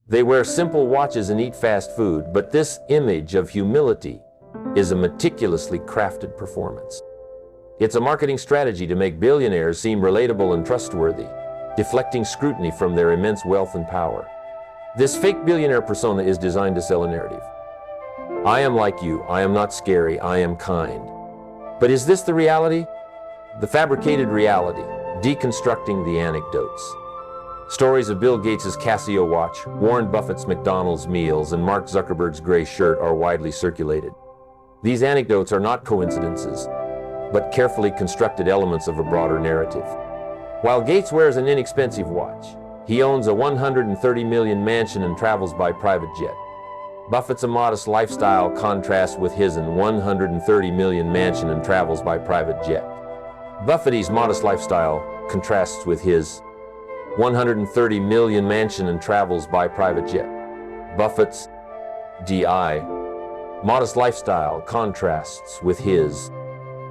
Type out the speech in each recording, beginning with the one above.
They wear simple watches and eat fast food, but this image of humility is a meticulously crafted performance. It's a marketing strategy to make billionaires seem relatable and trustworthy, deflecting scrutiny from their immense wealth and power. This fake billionaire persona is designed to sell a narrative. I am like you, I am not scary, I am kind. But is this the reality? The fabricated reality, deconstructing the anecdotes. Stories of Bill Gates' Casio watch, Warren Buffett's McDonald's meals, and Mark Zuckerberg's gray shirt are widely circulated. These anecdotes are not coincidences, but carefully constructed elements of a broader narrative. While Gates wears an inexpensive watch, he owns a $130 million mansion and travels by private jet. Buffett's a modest lifestyle contrasts with his $130 million mansion and travels by private jet. Buffett's modest lifestyle contrasts with his $130 million mansion and travels by private jet. Buffett's DI modest lifestyle contrasts with his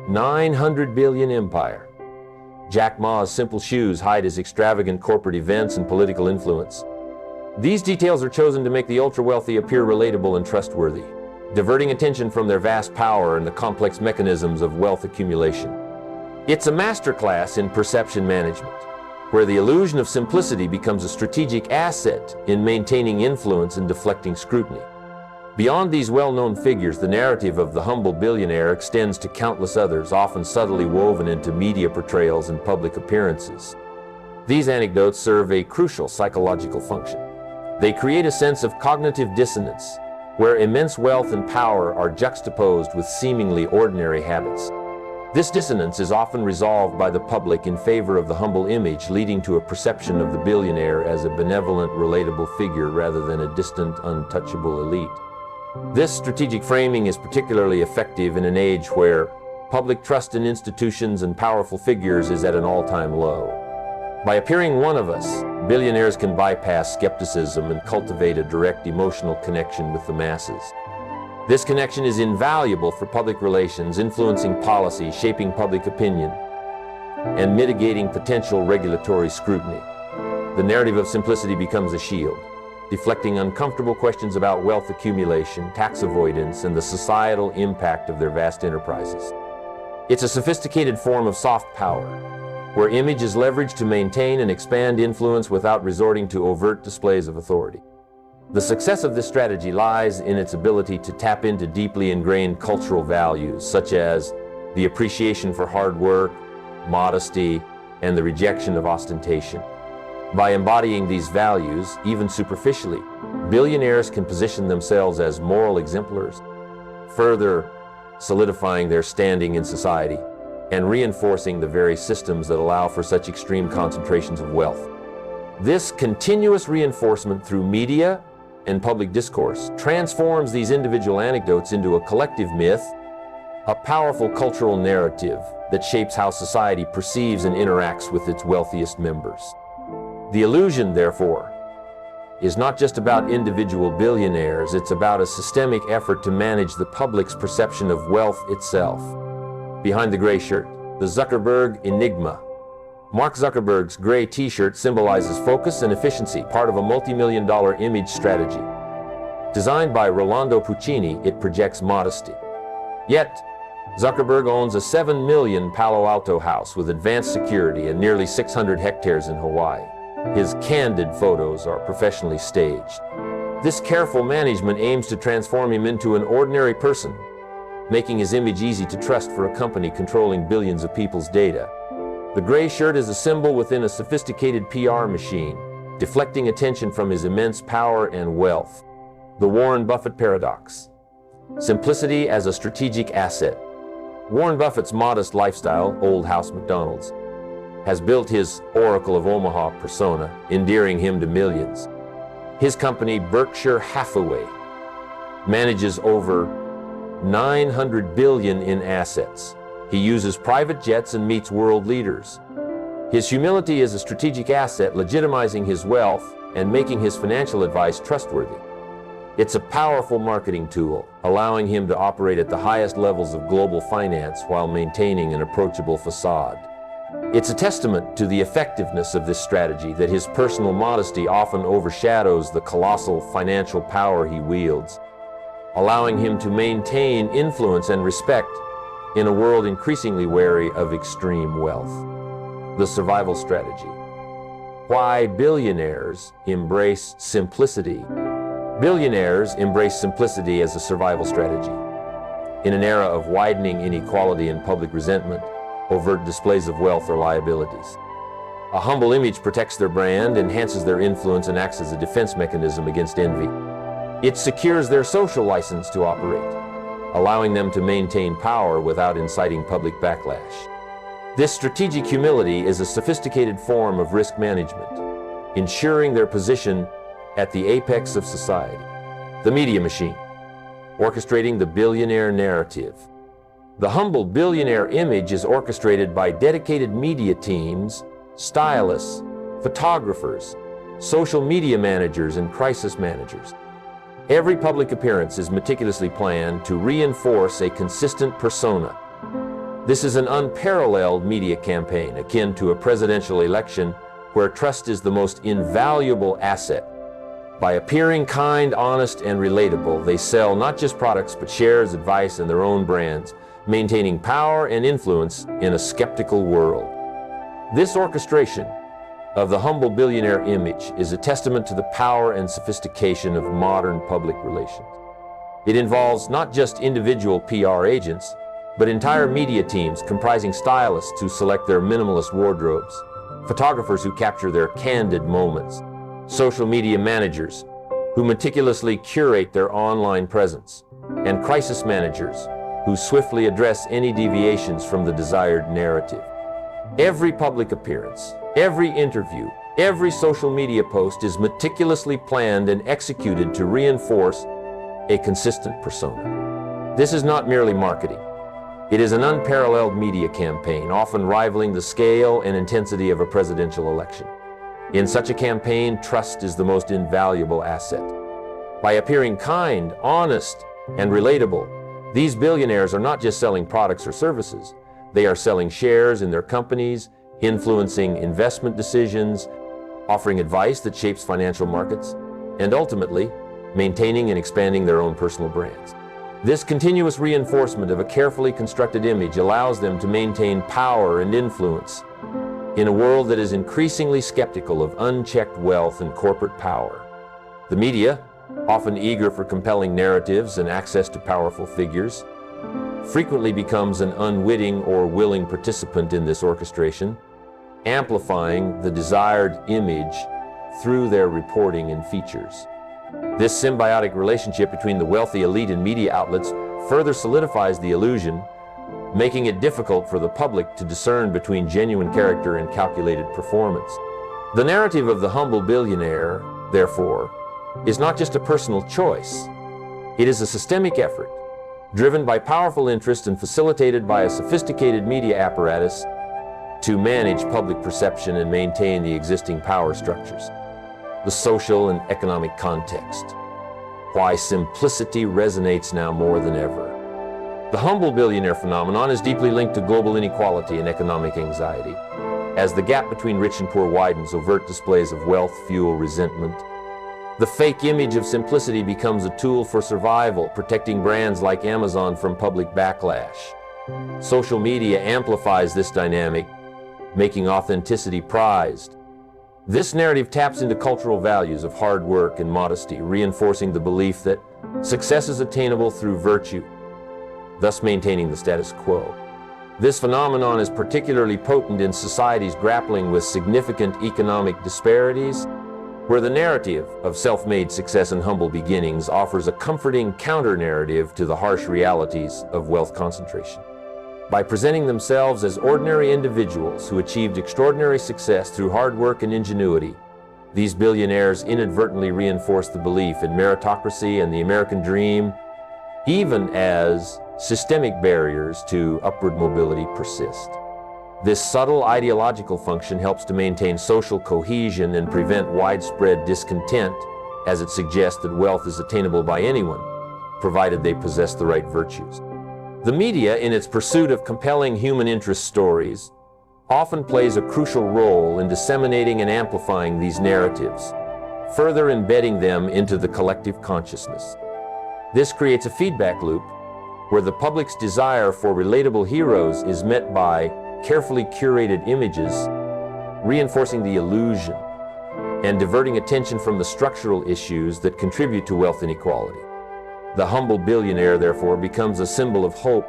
$900 billion empire. Jack Ma's simple shoes hide his extravagant corporate events and political influence. These details are chosen to make the ultra-wealthy appear relatable and trustworthy, diverting attention from their vast power and the complex mechanisms of wealth accumulation. It's a masterclass in perception management, where the illusion of simplicity becomes a strategic asset in maintaining influence and deflecting scrutiny. Beyond these well-known figures, the narrative of the humble billionaire extends to countless others, often subtly woven into media portrayals and public appearances. These anecdotes serve a crucial psychological function. They create a sense of cognitive dissonance, where immense wealth and power are juxtaposed with seemingly ordinary habits. This dissonance is often resolved by the public in favor of the humble image, leading to a perception of the billionaire as a benevolent, relatable figure rather than a distant, untouchable elite. This strategic framing is particularly effective in an age where public trust in institutions and powerful figures is at an all-time low. By appearing one of us, billionaires can bypass skepticism and cultivate a direct emotional connection with the masses. This connection is invaluable for public relations, influencing policy, shaping public opinion, and mitigating potential regulatory scrutiny. The narrative of simplicity becomes a shield, deflecting uncomfortable questions about wealth accumulation, tax avoidance, and the societal impact of their vast enterprises. It's a sophisticated form of soft power, where image is leveraged to maintain and expand influence without resorting to overt displays of authority. The success of this strategy lies in its ability to tap into deeply ingrained cultural values, such as the appreciation for hard work, modesty, and the rejection of ostentation. By embodying these values, even superficially, billionaires can position themselves as moral exemplars, further solidifying their standing in society and reinforcing the very systems that allow for such extreme concentrations of wealth. This continuous reinforcement through media and public discourse transforms these individual anecdotes into a collective myth, a powerful cultural narrative that shapes how society perceives and interacts with its wealthiest members. The illusion, therefore, is not just about individual billionaires, it's about a systemic effort to manage the public's perception of wealth itself. Behind the gray shirt, the Zuckerberg enigma. Mark Zuckerberg's gray t-shirt symbolizes focus and efficiency, part of a multi-million-dollar image strategy. Designed by Rolando Puccini, it projects modesty. Yet, Zuckerberg owns a $7 million Palo Alto house with advanced security and nearly 600 hectares in Hawaii. His candid photos are professionally staged. This careful management aims to transform him into an ordinary person, making his image easy to trust for a company controlling billions of people's data. The gray shirt is a symbol within a sophisticated PR machine, deflecting attention from his immense power and wealth. The Warren Buffett paradox. Simplicity as a strategic asset. Warren Buffett's modest lifestyle, Old House McDonald's, has built his Oracle of Omaha persona, endearing him to millions. His company, Berkshire Hathaway, manages over $900 billion in assets. He uses private jets and meets world leaders. His humility is a strategic asset, legitimizing his wealth and making his financial advice trustworthy. It's a powerful marketing tool, allowing him to operate at the highest levels of global finance while maintaining an approachable facade. It's a testament to the effectiveness of this strategy that his personal modesty often overshadows the colossal financial power he wields, allowing him to maintain influence and respect in a world increasingly wary of extreme wealth. The survival strategy. Why billionaires embrace simplicity. Billionaires embrace simplicity as a survival strategy. In an era of widening inequality and public resentment, overt displays of wealth are liabilities. A humble image protects their brand, enhances their influence, and acts as a defense mechanism against envy. It secures their social license to operate, allowing them to maintain power without inciting public backlash. This strategic humility is a sophisticated form of risk management, ensuring their position at the apex of society. The media machine, orchestrating the billionaire narrative. The humble billionaire image is orchestrated by dedicated media teams, stylists, photographers, social media managers, and crisis managers. Every public appearance is meticulously planned to reinforce a consistent persona. This is an unparalleled media campaign, akin to a presidential election where trust is the most invaluable asset. By appearing kind, honest, and relatable, they sell not just products but shares, advice, and their own brands, maintaining power and influence in a skeptical world. This orchestration of the humble billionaire image is a testament to the power and sophistication of modern public relations. It involves not just individual PR agents, but entire media teams comprising stylists who select their minimalist wardrobes, photographers who capture their candid moments, social media managers who meticulously curate their online presence, and crisis managers who swiftly address any deviations from the desired narrative. Every public appearance, every interview, every social media post is meticulously planned and executed to reinforce a consistent persona. This is not merely marketing. It is an unparalleled media campaign, often rivaling the scale and intensity of a presidential election. In such a campaign, trust is the most invaluable asset. By appearing kind, honest, and relatable, these billionaires are not just selling products or services. They are selling shares in their companies, influencing investment decisions, offering advice that shapes financial markets, and ultimately, maintaining and expanding their own personal brands. This continuous reinforcement of a carefully constructed image allows them to maintain power and influence in a world that is increasingly skeptical of unchecked wealth and corporate power. The media, often eager for compelling narratives and access to powerful figures, frequently becomes an unwitting or willing participant in this orchestration, amplifying the desired image through their reporting and features. This symbiotic relationship between the wealthy elite and media outlets further solidifies the illusion, making it difficult for the public to discern between genuine character and calculated performance. The narrative of the humble billionaire, therefore, is not just a personal choice. It is a systemic effort, driven by powerful interest and facilitated by a sophisticated media apparatus to manage public perception and maintain the existing power structures. The social and economic context. Why simplicity resonates now more than ever. The humble billionaire phenomenon is deeply linked to global inequality and economic anxiety. As the gap between rich and poor widens, overt displays of wealth fuel resentment. The fake image of simplicity becomes a tool for survival, protecting brands like Amazon from public backlash. Social media amplifies this dynamic, making authenticity prized. This narrative taps into cultural values of hard work and modesty, reinforcing the belief that success is attainable through virtue, thus maintaining the status quo. This phenomenon is particularly potent in societies grappling with significant economic disparities, where the narrative of self-made success and humble beginnings offers a comforting counter-narrative to the harsh realities of wealth concentration. By presenting themselves as ordinary individuals who achieved extraordinary success through hard work and ingenuity, these billionaires inadvertently reinforce the belief in meritocracy and the American dream, even as systemic barriers to upward mobility persist. This subtle ideological function helps to maintain social cohesion and prevent widespread discontent, as it suggests that wealth is attainable by anyone, provided they possess the right virtues. The media, in its pursuit of compelling human interest stories, often plays a crucial role in disseminating and amplifying these narratives, further embedding them into the collective consciousness. This creates a feedback loop where the public's desire for relatable heroes is met by carefully curated images, reinforcing the illusion and diverting attention from the structural issues that contribute to wealth inequality. The humble billionaire, therefore, becomes a symbol of hope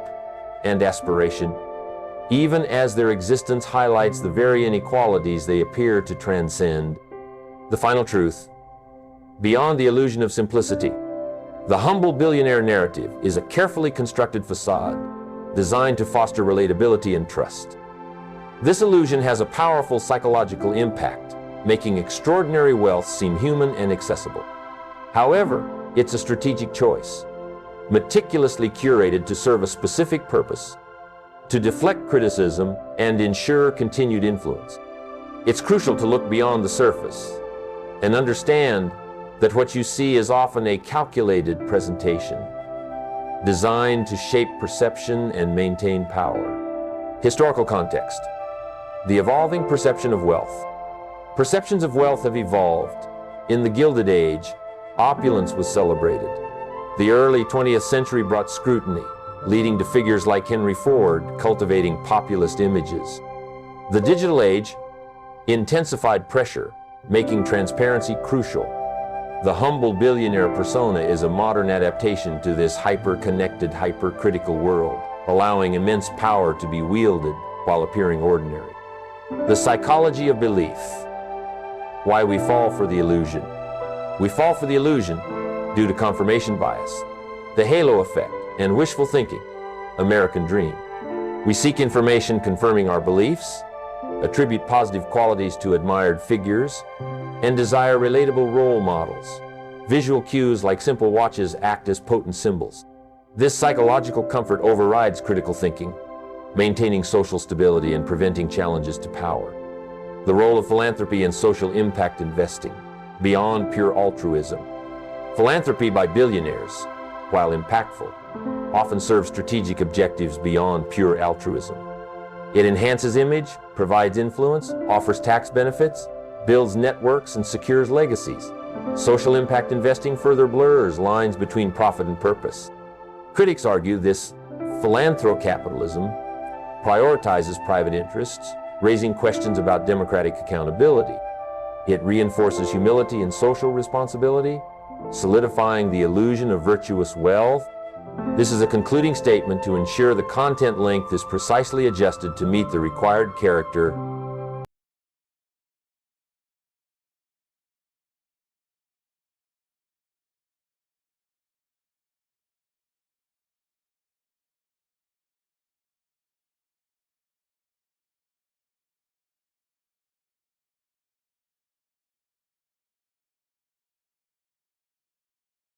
and aspiration, even as their existence highlights the very inequalities they appear to transcend. The final truth: beyond the illusion of simplicity, the humble billionaire narrative is a carefully constructed facade designed to foster relatability and trust. This illusion has a powerful psychological impact, making extraordinary wealth seem human and accessible. However, it's a strategic choice, meticulously curated to serve a specific purpose, to deflect criticism and ensure continued influence. It's crucial to look beyond the surface and understand that what you see is often a calculated presentation, designed to shape perception and maintain power. Historical context: the evolving perception of wealth. Perceptions of wealth have evolved. In the Gilded Age, opulence was celebrated. The early 20th century brought scrutiny, leading to figures like Henry Ford cultivating populist images. The digital age intensified pressure, making transparency crucial. The humble billionaire persona is a modern adaptation to this hyper-connected, hypercritical world, allowing immense power to be wielded while appearing ordinary. The psychology of belief. Why we fall for the illusion. We fall for the illusion due to confirmation bias, the halo effect, and wishful thinking, American dream. We seek information confirming our beliefs, attribute positive qualities to admired figures, and desire relatable role models. Visual cues like simple watches act as potent symbols. This psychological comfort overrides critical thinking, maintaining social stability and preventing challenges to power. The role of philanthropy and social impact investing, beyond pure altruism. Philanthropy by billionaires, while impactful, often serves strategic objectives beyond pure altruism. It enhances image, provides influence, offers tax benefits, builds networks, and secures legacies. Social impact investing further blurs lines between profit and purpose. Critics argue this philanthrocapitalism prioritizes private interests, raising questions about democratic accountability. It reinforces humility and social responsibility, solidifying the illusion of virtuous wealth. This is a concluding statement to ensure the content length is precisely adjusted to meet the required character